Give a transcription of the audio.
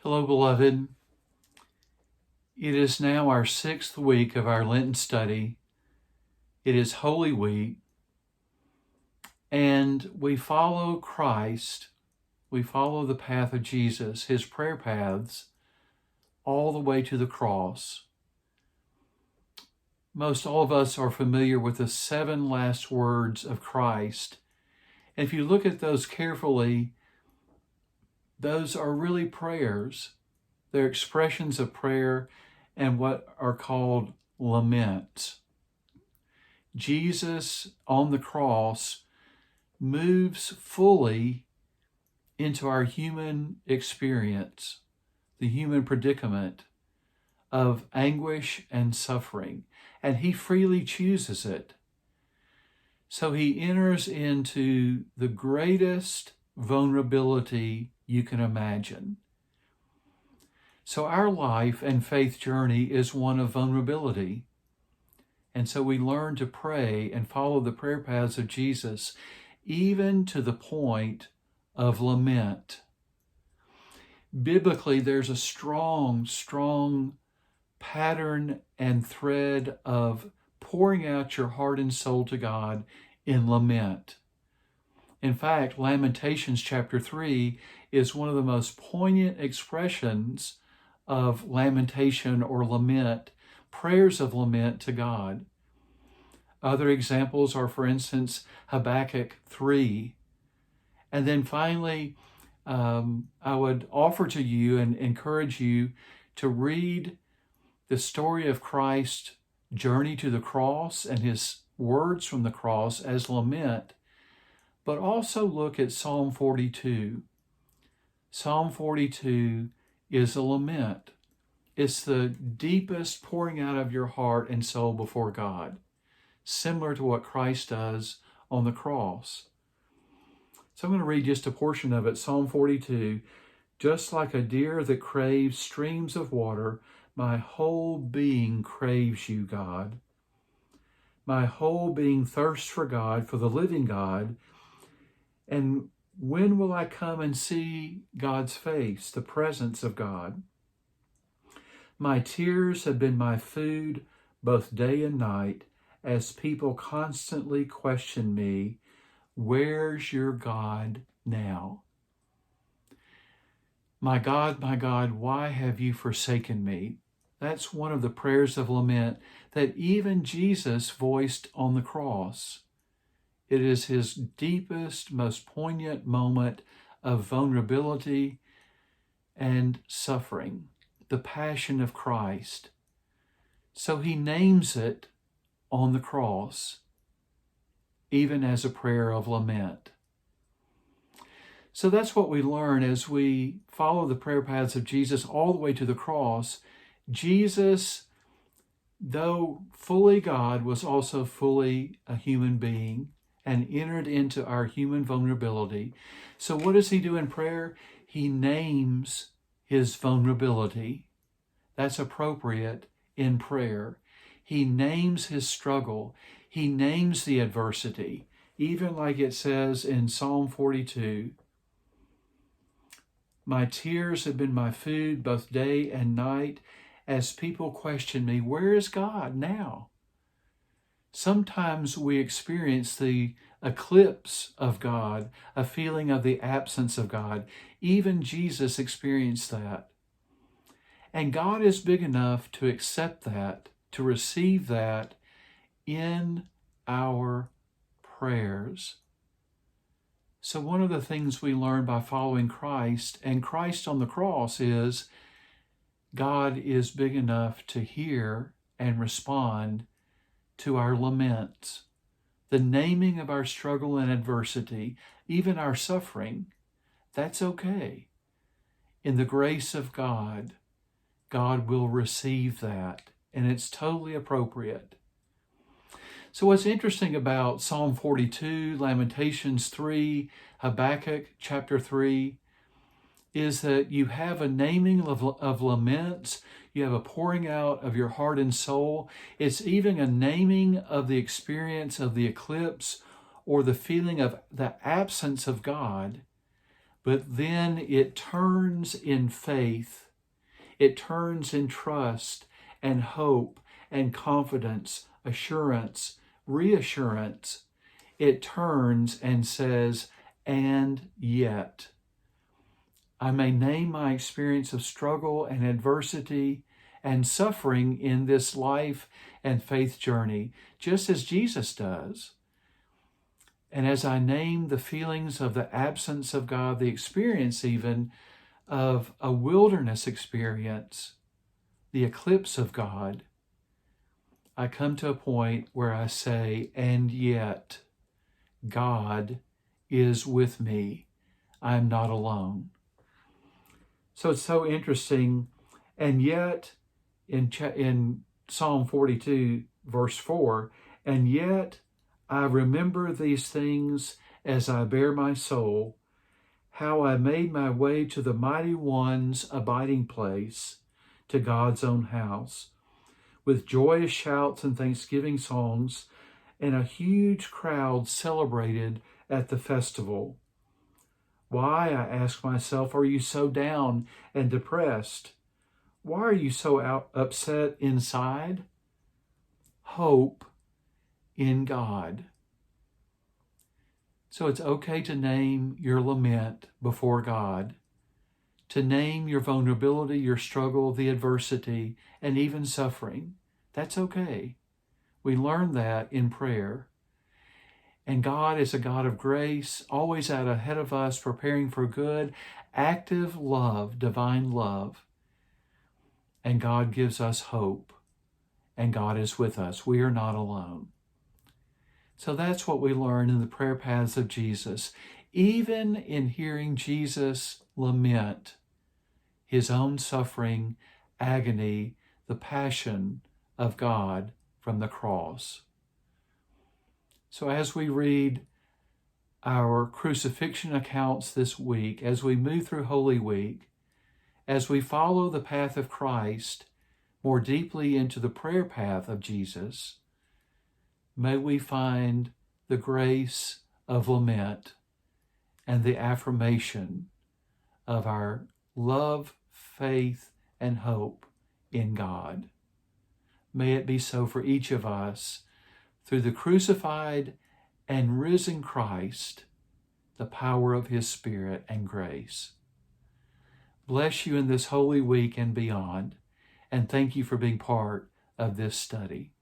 Hello, beloved. It is now our 6th week of our Lenten study. It is Holy Week, and we follow Christ. We follow the path of Jesus, his prayer paths, all the way to the cross. Most all of us are familiar with the 7 last words of Christ. And if you look at those carefully, those are really prayers. They're expressions of prayer and what are called laments. Jesus on the cross moves fully into our human experience, the human predicament of anguish and suffering, and he freely chooses it. So he enters into the greatest vulnerability you can imagine. So our life and faith journey is one of vulnerability. And so we learn to pray and follow the prayer paths of Jesus, even to the point of lament. Biblically, there's a strong pattern and thread of pouring out your heart and soul to God in lament. In fact, Lamentations chapter 3 is one of the most poignant expressions of lamentation or lament, prayers of lament to God. Other examples are, for instance, Habakkuk 3. And then finally, I would offer to you and encourage you to read the story of Christ's journey to the cross and his words from the cross as lament, but also look at Psalm 42. Psalm 42 is a lament. It's the deepest pouring out of your heart and soul before God, similar to what Christ does on the cross. So I'm going to read just a portion of it. Psalm 42, just like a deer that craves streams of water, my whole being craves you, God. My whole being thirsts for God, for the living God. And when will I come and see God's face, the presence of God? My tears have been my food both day and night, as people constantly question me, where's your God now? My God, why have you forsaken me? That's one of the prayers of lament that even Jesus voiced on the cross. It is his deepest, most poignant moment of vulnerability and suffering, the passion of Christ. So he names it on the cross, even as a prayer of lament. So that's what we learn as we follow the prayer paths of Jesus all the way to the cross. Jesus, though fully God, was also fully a human being and entered into our human vulnerability. So what does he do in prayer? He names his vulnerability. That's appropriate in prayer. He names his struggle. He names the adversity, even like it says in Psalm 42. My tears have been my food both day and night, as people question me, where is God now? Sometimes we experience the eclipse of God, a feeling of the absence of God. Even Jesus experienced that. And God is big enough to accept that, to receive that in our prayers. So one of the things we learn by following Christ and Christ on the cross is God is big enough to hear and respond to our laments, the naming of our struggle and adversity, even our suffering. That's okay. In the grace of God, God will receive that, and it's totally appropriate. So what's interesting about Psalm 42, Lamentations 3, Habakkuk chapter 3, is that you have a naming of laments, you have a pouring out of your heart and soul. It's even a naming of the experience of the eclipse or the feeling of the absence of God. but then it turns in faith. It turns in trust and hope and confidence, assurance, reassurance. It turns and says, and yet. I may name my experience of struggle and adversity and suffering in this life and faith journey, just as Jesus does. And as I name the feelings of the absence of God, the experience even of a wilderness experience, the eclipse of God, I come to a point where I say, and yet God is with me. I am not alone. So it's so interesting. And yet in Psalm 42, verse 4, and yet I remember these things as I bear my soul, how I made my way to the mighty one's abiding place, to God's own house, with joyous shouts and thanksgiving songs, and a huge crowd celebrated at the festival. Why, I ask myself, are you so down and depressed? Why are you so upset inside? Hope in God. So it's okay to name your lament before God, to name your vulnerability, your struggle, the adversity, and even suffering. That's okay. We learn that in prayer. And God is a God of grace, always out ahead of us, preparing for good, active love, divine love. And God gives us hope. And God is with us. We are not alone. So that's what we learn in the prayer paths of Jesus. Even in hearing Jesus lament his own suffering, agony, the passion of God from the cross. So as we read our crucifixion accounts this week, as we move through Holy Week, as we follow the path of Christ more deeply into the prayer path of Jesus, may we find the grace of lament and the affirmation of our love, faith, and hope in God. May it be so for each of us through the crucified and risen Christ, the power of his Spirit and grace. Bless you in this Holy Week and beyond, and thank you for being part of this study.